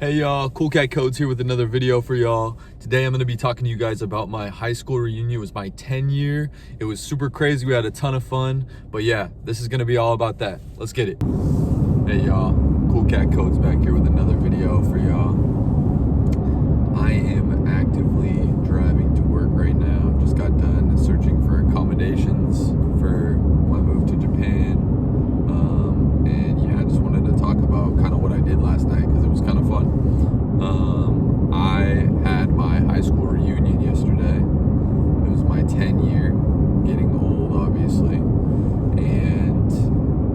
Hey y'all, Cool Cat Codes here with another video for y'all. Today I'm going to be talking to you guys about my high school reunion. It was my 10-year. It was super crazy. We had a ton of fun. But yeah, this is going to be all about that. Let's get it. Hey y'all, Cool Cat Codes back here with another video for y'all. I am actively driving to work right now. Just got done searching for accommodations for my move to Japan. And yeah, I just wanted to talk about kind of what I did last night because it was kind of fun. I had my high school reunion yesterday. It was my 10-year, getting old obviously. And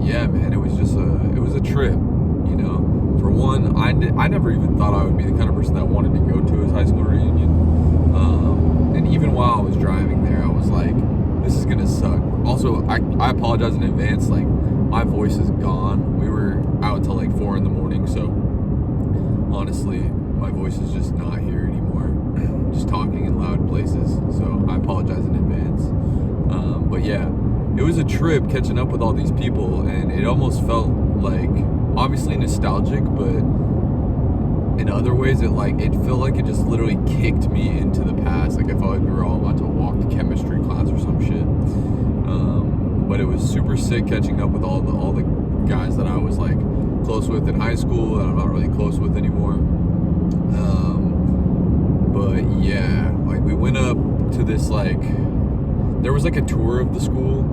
yeah, man, it was a trip, you know. For one, I never even thought I would be the kind of person that wanted to go to his high school reunion. And even while I was driving there, I was like, this is gonna suck. Also, I apologize in advance, like my voice is gone. We were out till like 4 in the morning, so honestly, my voice is just not here anymore. Just talking in loud places, so I apologize in advance. But yeah, it was a trip catching up with all these people, and it almost felt like, obviously nostalgic, but in other ways, it felt like it just literally kicked me into the past. Like I felt like we were all about to walk to chemistry class or some shit. But it was super sick catching up with all the guys that I was like close with in high school that I'm not really close with anymore. But yeah, like we went up to this there was like a tour of the school.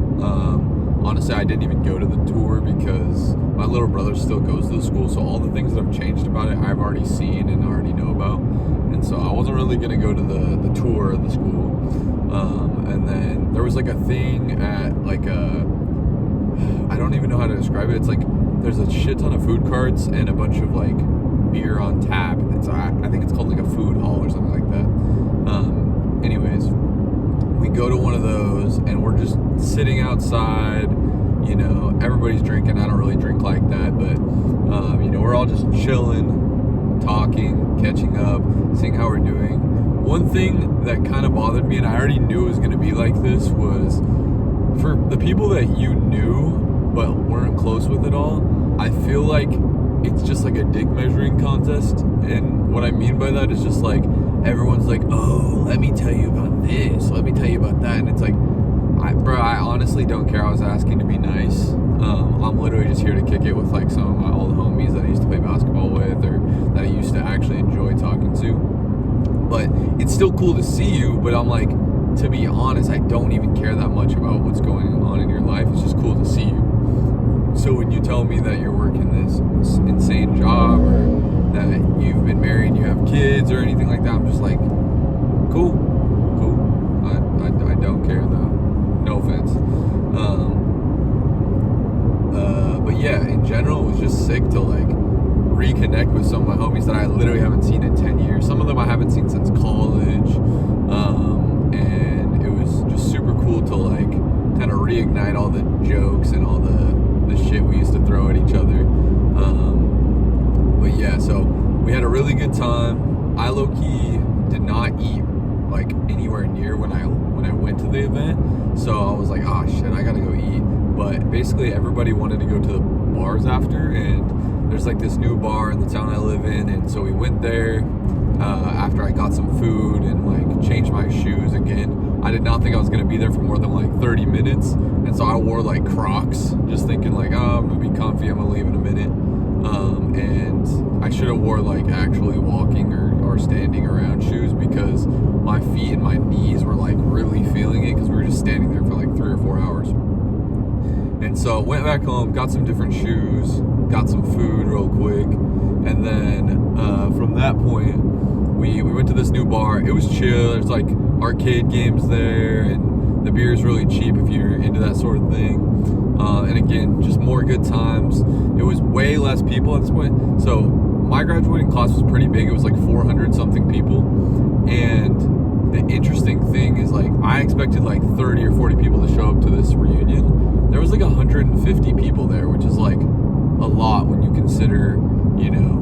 Honestly, I didn't even go to the tour because my little brother still goes to the school, so all the things that have changed about it I've already seen and already know about, and so I wasn't really gonna go to the tour of the school. And then there was like a thing at I don't even know how to describe it. It's like there's a shit ton of food carts and a bunch of like beer on tap. I think it's called like a food hall or something like that. Anyways, we go to one of those and we're just sitting outside, you know, everybody's drinking. I don't really drink like that, but you know, we're all just chilling, talking, catching up, seeing how we're doing. One thing that kind of bothered me, and I already knew it was going to be like this, was for the people that you knew but weren't close with at all, I feel like it's just like a dick measuring contest. And what I mean by that is just like everyone's like, oh, let me tell you about this, let me tell you about that, and it's like, I honestly don't care. I was asking to be nice. I'm literally just here to kick it with like some of my old homies that I used to play basketball with or that I used to actually enjoy talking to. But it's still cool to see you, but I'm like, to be honest, I don't even care that much about what's going on in your life. It's just cool to see you. So when you tell me that you're working this insane job or that you've been married and you have kids or anything like that, I'm just like, cool. I don't care though. No offense. But yeah, in general, it was just sick to like reconnect with some of my homies that I literally haven't seen in 10 years. Some of them I haven't seen since college. And it was just super cool to like kind of reignite all the jokes and all the shit we used to throw at each other. But yeah, so we had a really good time. I low-key did not eat like anywhere near when I went to the event. So I was like, oh shit, I gotta go eat. But basically everybody wanted to go to the bars after, and there's like this new bar in the town I live in, and so we went there after I got some food and like changed my shoes again. I did not think I was gonna be there for more than like 30 minutes, and so I wore like Crocs, just thinking like, oh, I'm gonna be comfy, I'm gonna leave in a minute. And I should have wore like actually walking or standing around shoes because my feet and my knees were like really feeling it because we were just standing there for like 3 or 4 hours. And so went back home, got some different shoes, got some food real quick, and then from that point we went to this new bar. It was chill. There's like arcade games there, and the beer is really cheap if you're into that sort of thing. And again, just more good times. It was way less people at this point. So my graduating class was pretty big. It was like 400 something people. And the interesting thing is like I expected like 30 or 40 people to show up to this reunion. There was like 150 people there, which is like a lot when you consider, you know,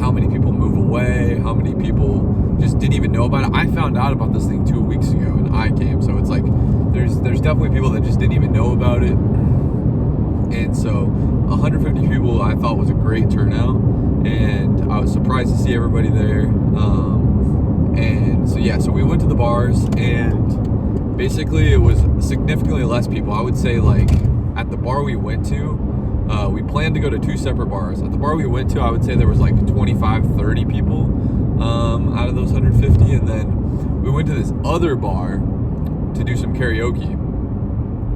how many people move away, how many people just didn't even know about it. I found out about this thing 2 weeks ago and I came, so it's like there's definitely people that just didn't even know about it. And so 150 people I thought was a great turnout. and I was surprised to see everybody there. And so yeah, so we went to the bars, and basically it was significantly less people. I would say like at the bar we went to, we planned to go to 2 separate bars. At the bar we went to, I would say there was like 25, 30 people out of those 150. And then we went to this other bar to do some karaoke.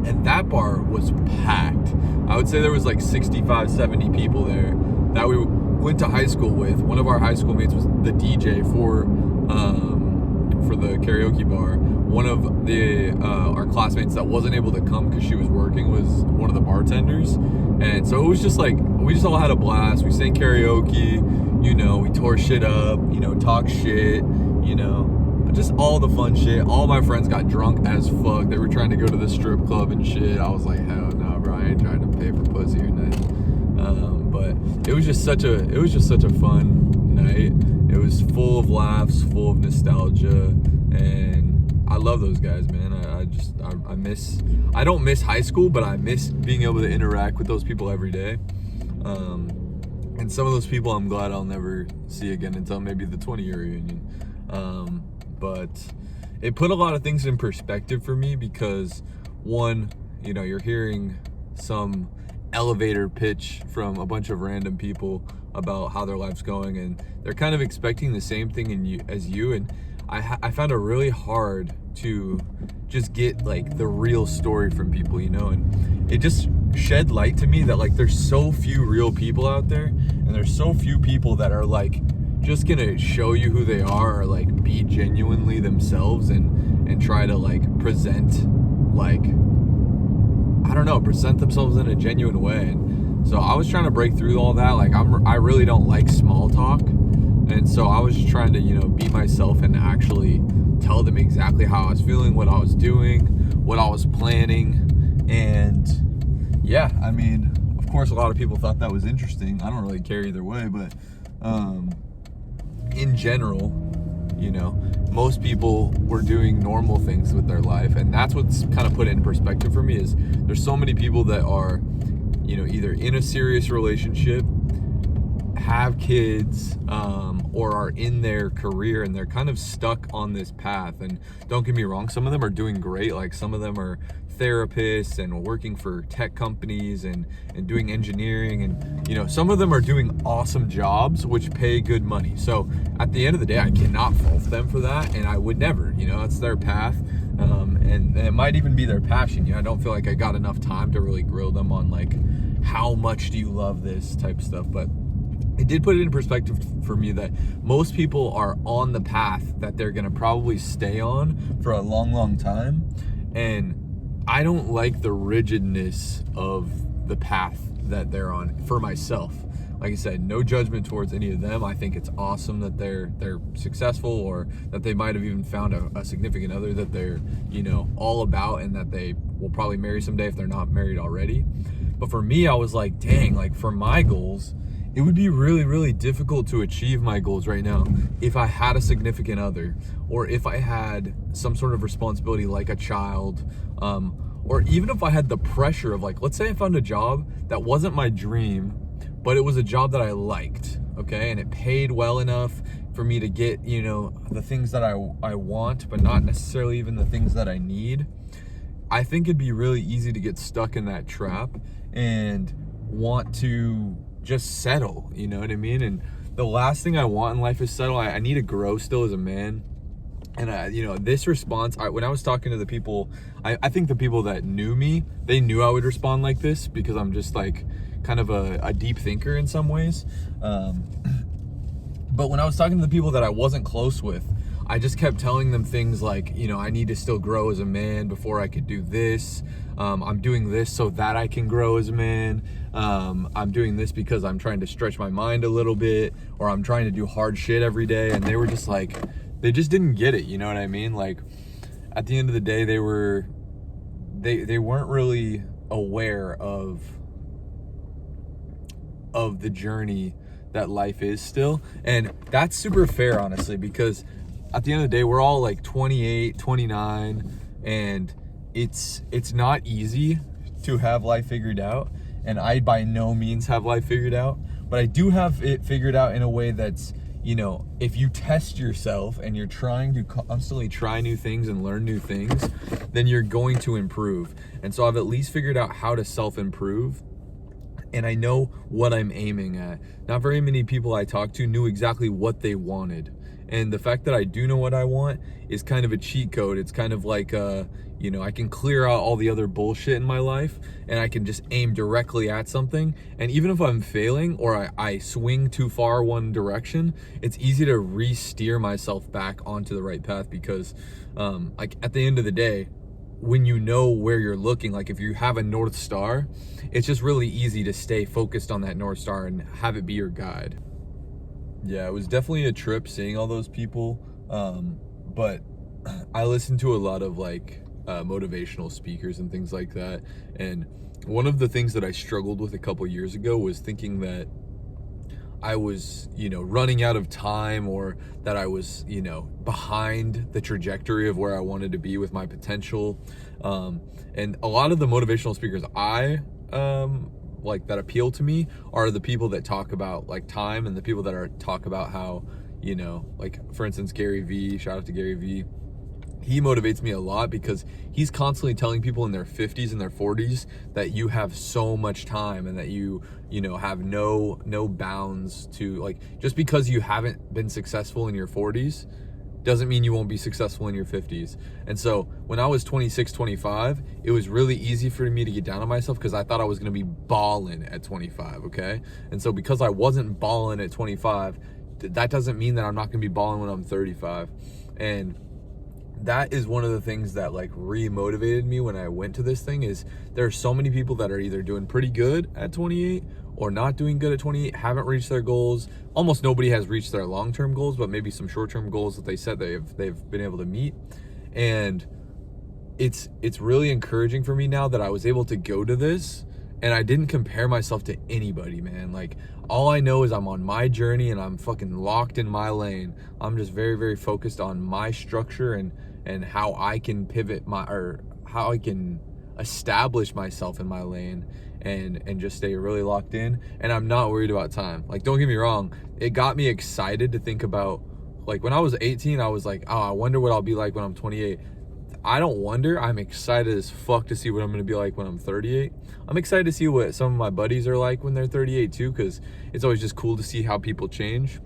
And that bar was packed. I would say there was like 65, 70 people there that we went to high school with. One of our high school mates was the DJ for the karaoke bar. One of the our classmates that wasn't able to come because she was working was one of the bartenders. And so it was just like, we just all had a blast. We sang karaoke, you know, we tore shit up, you know, talked shit, you know, just all the fun shit. All my friends got drunk as fuck. They were trying to go to the strip club and shit. I was like, hell no, bro, I ain't trying to pay for pussy or nothing. But it was just such a fun night. It was full of laughs, full of nostalgia, and I love those guys, man. I don't miss high school, but I miss being able to interact with those people every day. And some of those people I'm glad I'll never see again until maybe the 20-year reunion. But it put a lot of things in perspective for me because, one, you know, you're hearing some elevator pitch from a bunch of random people about how their life's going, and they're kind of expecting the same thing as you. And I found it really hard to just get like the real story from people, you know, and it just shed light to me that like there's so few real people out there, and there's so few people that are like just gonna show you who they are, or like be genuinely themselves and try to like present themselves in a genuine way. And so I was trying to break through all that. Like I really don't like small talk, and so I was just trying to, you know, be myself and actually tell them exactly how I was feeling, what I was doing, what I was planning. And yeah, I mean, of course a lot of people thought that was interesting. I don't really care either way, but in general, you know, most people were doing normal things with their life, and that's what's kind of put it in perspective for me. Is there's so many people that are, you know, either in a serious relationship, have kids, or are in their career, and they're kind of stuck on this path. And don't get me wrong, some of them are doing great. Like some of them are therapists and working for tech companies and doing engineering, and you know, some of them are doing awesome jobs which pay good money. So at the end of the day, I cannot fault them for that, and I would never, you know, it's their path, and it might even be their passion. You know, I don't feel like I got enough time to really grill them on like how much do you love this type of stuff, but it did put it in perspective for me that most people are on the path that they're gonna probably stay on for a long time. And I don't like the rigidness of the path that they're on for myself. Like I said, no judgment towards any of them. I think it's awesome that they're successful, or that they might have even found a significant other that they're, you know, all about, and that they will probably marry someday if they're not married already. But for me, I was like, dang, like for my goals, it would be really difficult to achieve my goals right now if I had a significant other, or if I had some sort of responsibility like a child, or even if I had the pressure of like, let's say I found a job that wasn't my dream, but it was a job that I liked, okay, and it paid well enough for me to get, you know, the things that I want, but not necessarily even the things that I need. I think it'd be really easy to get stuck in that trap and want to just settle, you know what I mean? And the last thing I want in life is settle. I need to grow still as a man. And you know, this response, when I was talking to the people, I think the people that knew me, they knew I would respond like this, because I'm just like kind of a deep thinker in some ways. But when I was talking to the people that I wasn't close with, I just kept telling them things like, you know, I need to still grow as a man before I could do this. I'm doing this so that I can grow as a man. I'm doing this because I'm trying to stretch my mind a little bit, or I'm trying to do hard shit every day. And they were just like, they just didn't get it, you know what I mean? Like at the end of the day, they weren't really aware of the journey that life is still. And that's super fair, honestly, because at the end of the day, we're all like 28, 29, and it's not easy to have life figured out. And I by no means have life figured out, but I do have it figured out in a way that's, you know, if you test yourself and you're trying to constantly try new things and learn new things, then you're going to improve. And so I've at least figured out how to self-improve, and I know what I'm aiming at. Not very many people I talked to knew exactly what they wanted. And the fact that I do know what I want is kind of a cheat code. It's kind of like, you know, I can clear out all the other bullshit in my life and I can just aim directly at something. And even if I'm failing or I swing too far one direction, it's easy to re-steer myself back onto the right path because, like, at the end of the day, when you know where you're looking, like if you have a North Star, it's just really easy to stay focused on that North Star and have it be your guide. Yeah, it was definitely a trip seeing all those people. But I listened to a lot of like motivational speakers and things like that. And one of the things that I struggled with a couple years ago was thinking that I was, you know, running out of time, or that I was, you know, behind the trajectory of where I wanted to be with my potential. And a lot of the motivational speakers I like that appeal to me are the people that talk about like time, and the people that talk about how, you know, like for instance, Gary Vee, shout out to Gary Vee. He motivates me a lot because he's constantly telling people in their 50s and their 40s that you have so much time and that you know, have no bounds to, like, just because you haven't been successful in your 40s doesn't mean you won't be successful in your 50s. And so when I was 26, 25, it was really easy for me to get down on myself because I thought I was going to be balling at 25, okay? And so because I wasn't balling at 25, that doesn't mean that I'm not going to be balling when I'm 35. And that is one of the things that like re-motivated me when I went to this thing, is there are so many people that are either doing pretty good at 28 or not doing good at 28, haven't reached their goals. Almost nobody has reached their long-term goals, but maybe some short-term goals that they said they've been able to meet. And it's really encouraging for me now that I was able to go to this and I didn't compare myself to anybody, man. Like, all I know is I'm on my journey and I'm fucking locked in my lane. I'm just very, very focused on my structure and how I can pivot or how I can establish myself in my lane and just stay really locked in. And I'm not worried about time. Like, don't get me wrong, it got me excited to think about, like, when I was 18, I was like, oh, I wonder what I'll be like when I'm 28. I don't wonder, I'm excited as fuck to see what I'm gonna be like when I'm 38. I'm excited to see what some of my buddies are like when they're 38 too, because it's always just cool to see how people change.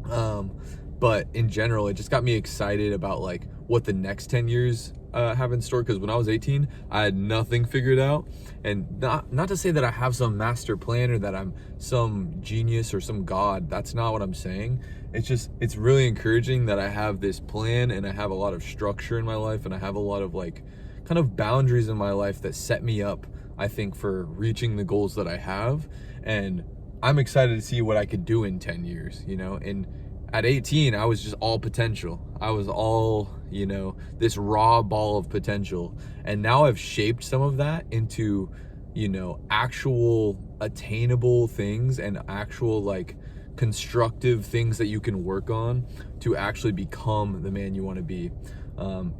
But in general, it just got me excited about like what the next 10 years have in store, because when I was 18, I had nothing figured out. And not to say that I have some master plan or that I'm some genius or some god. That's not what I'm saying. It's just, it's really encouraging that I have this plan and I have a lot of structure in my life and I have a lot of like kind of boundaries in my life that set me up, I think, for reaching the goals that I have. And I'm excited to see what I could do in 10 years, you know. And at 18, I was just all potential. I was all, you know, this raw ball of potential. And now I've shaped some of that into, you know, actual attainable things and actual like constructive things that you can work on to actually become the man you want to be.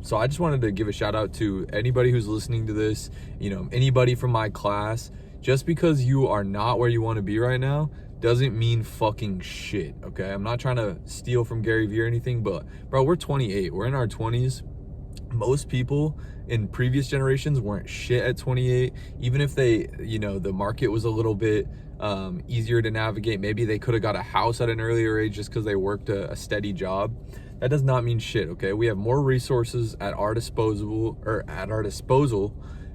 So I just wanted to give a shout out to anybody who's listening to this, you know, anybody from my class. Just because you are not where you want to be right now doesn't mean fucking shit, okay? I'm not trying to steal from Gary Vee or anything, but bro, we're 28, we're in our 20s. Most people in previous generations weren't shit at 28. Even if they, you know, the market was a little bit easier to navigate, maybe they could have got a house at an earlier age just because they worked a steady job. That does not mean shit, okay? We have more resources at our disposal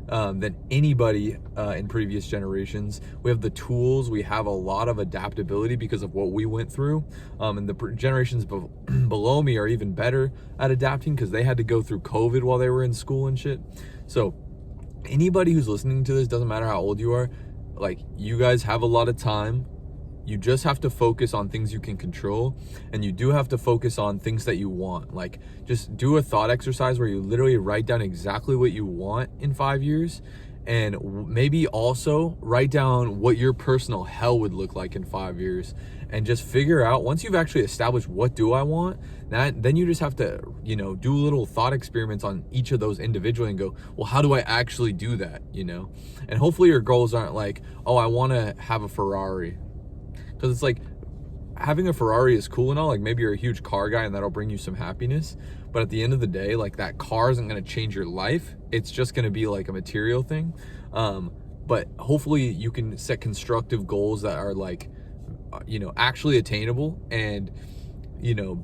than anybody in previous generations. We have the tools, we have a lot of adaptability because of what we went through, and the generations below me are even better at adapting because they had to go through COVID while they were in school and shit. So anybody who's listening to this, doesn't matter how old you are, like, you guys have a lot of time. You just have to focus on things you can control, and you do have to focus on things that you want. Like, just do a thought exercise where you literally write down exactly what you want in 5 years, and maybe also write down what your personal hell would look like in 5 years, and just figure out, once you've actually established what do I want, then you just have to, you know, do little thought experiments on each of those individually and go, well, how do I actually do that, you know? And hopefully your goals aren't like, oh, I want to have a Ferrari. Because it's like, having a Ferrari is cool and all, like maybe you're a huge car guy and that'll bring you some happiness, but at the end of the day, like that car isn't going to change your life. It's just going to be like a material thing. But hopefully you can set constructive goals that are like, actually attainable, and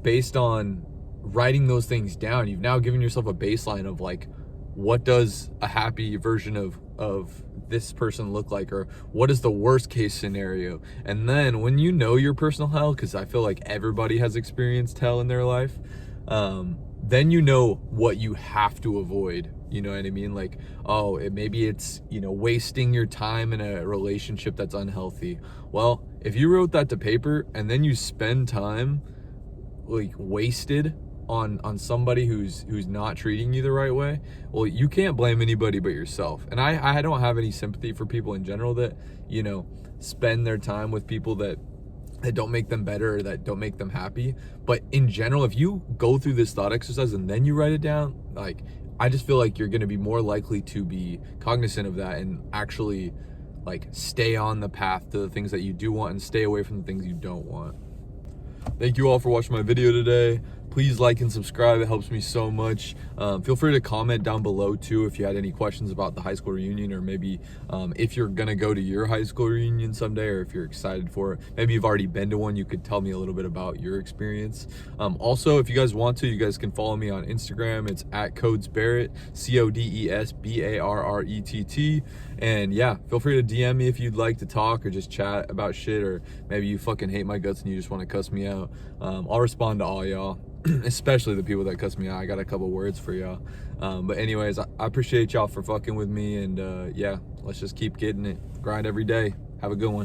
based on writing those things down, you've now given yourself a baseline of like, what does a happy version of this person look like, or what is the worst case scenario? And then when you know your personal hell, because I feel like everybody has experienced hell in their life, then you know what you have to avoid. You know what I mean? Like, maybe it's wasting your time in a relationship that's unhealthy. Well, if you wrote that to paper and then you spend time like wasted on somebody who's not treating you the right way, well, you can't blame anybody but yourself. And I don't have any sympathy for people in general that spend their time with people that don't make them better or that don't make them happy. But in general, if you go through this thought exercise and then you write it down, like, I just feel like you're going to be more likely to be cognizant of that and actually like stay on the path to the things that you do want and stay away from the things you don't want. Thank you all for watching my video today. Please like and subscribe. It helps me so much. Feel free to comment down below too if you had any questions about the high school reunion, or maybe if you're gonna go to your high school reunion someday, or if you're excited for it. Maybe you've already been to one. You could tell me a little bit about your experience. Also, if you guys want to, you guys can follow me on Instagram. It's at CodesBarrett, CodesBarrett. And yeah, feel free to DM me if you'd like to talk or just chat about shit, or maybe you fucking hate my guts and you just want to cuss me out. I'll respond to all y'all. Especially the people that cuss me out. I got a couple words for y'all. But anyways, I appreciate y'all for fucking with me, and yeah, let's just keep getting it. Grind every day. Have a good one.